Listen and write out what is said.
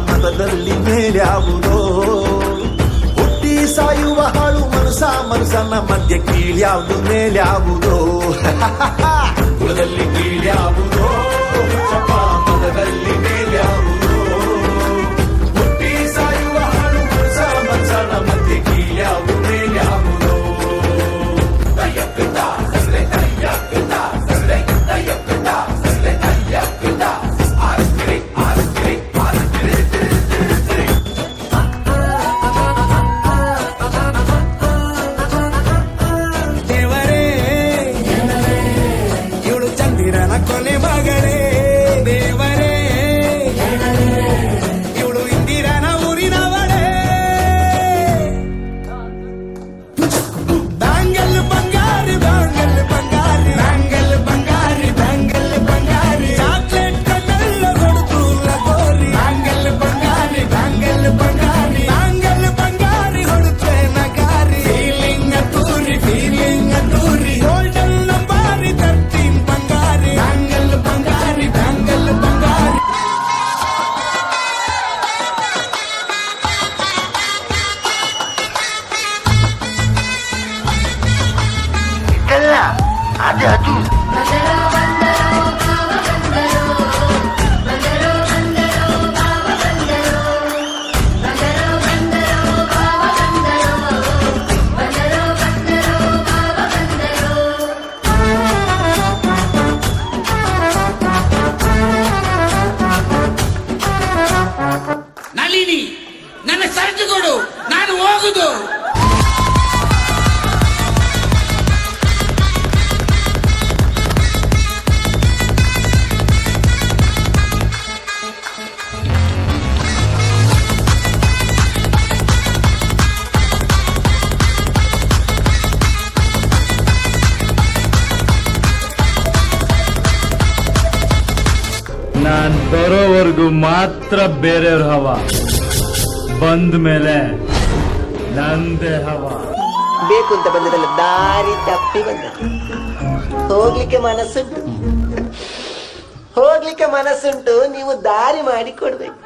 ಮತದಲ್ಲಿ ಮೇಲ್ಯಾವುದೋ ಹುಟ್ಟಿ ಸಾಯುವ ಹಾಳು ಮನಸ್ಸನ್ನ ಮಧ್ಯ ಕೀಳ್ಯಾವುದು ಮೇಲ್ಯಾವುದೋ ಕುಲದಲ್ಲಿ ಕೀಳ್ಯಾವುದೋ ಮತದಲ್ಲಿ ಮೇಲ್ಯಾವುದೋ ಹುಟ್ಟಿ ಸಾಯುವ ಹಾಳು ಮನಸ್ಸನ್ನ ಮಧ್ಯ ಕೀಳ್ಯಾವುದು ಮೇಲ್ಯಾವುದೋ ಕೊನೆ ಮಗಳೇ ದೇವರೇ ಇವಳು ಇಂದಿರನ ಊರಿನವಳೇ ಬ್ಯಾಂಗಲ್ ಬಂಗಾರಿ ಬ್ಯಾಂಗಲ್ ಬಂಗಾರಿ ಬ್ಯಾಂಗಲ್ ಬಂಗಾರಿ ಬ್ಯಾಂಗಲ್ ಬಂಗಾರಿ ಚಾಕ್ಲೇಟ್ ಕಣ್ಣೆಲ್ಲ ಹೊಡೆದು ಲಗೋರಿ ಬ್ಯಾಂಗಲ್ ಬಂಗಾರಿ ಬ್ಯಾಂಗಲ್ ಬಂಗಾರಿ ಬ್ಯಾಂಗಲ್ ಬಂಗಾರಿ ಹೊಡೆದ್ರೆ ನಗಾರಿ ಫೀಲಿಂಗ್ ತೂರಿ ಗೋಲ್ಡನ್ ನಂಬಾರಿ 13 ಬಂಗಾರಿ ಬ್ಯಾಂಗಲ್ ಬಂಗಾರಿ ಬ್ಯಾಂಗಲ್ ಬಂಗಾರಿ ಇದಲ್ಲ ಅದು ನಳಿನಿ ನನ್ನ ಸರಕು ಕೊಡು, ನಾನು ಹೋಗುದು. ನಾನ್ ಬರೋವರೆಗೂ ಮಾತ್ರ ಬೇರೆಯವ್ರ ಹವ, ಬಂದ ಮೇಲೆ ನಂದೇ ಹವ. ಬೇಕು ಅಂತ ಬಂದದಲ್ಲ, ದಾರಿ ತಪ್ಪಿ ಬಂದ. ಹೋಗ್ಲಿಕ್ಕೆ ಮನಸ್ಸುಂಟು, ನೀವು ದಾರಿ ಮಾಡಿ ಕೊಡ್ಬೇಕು.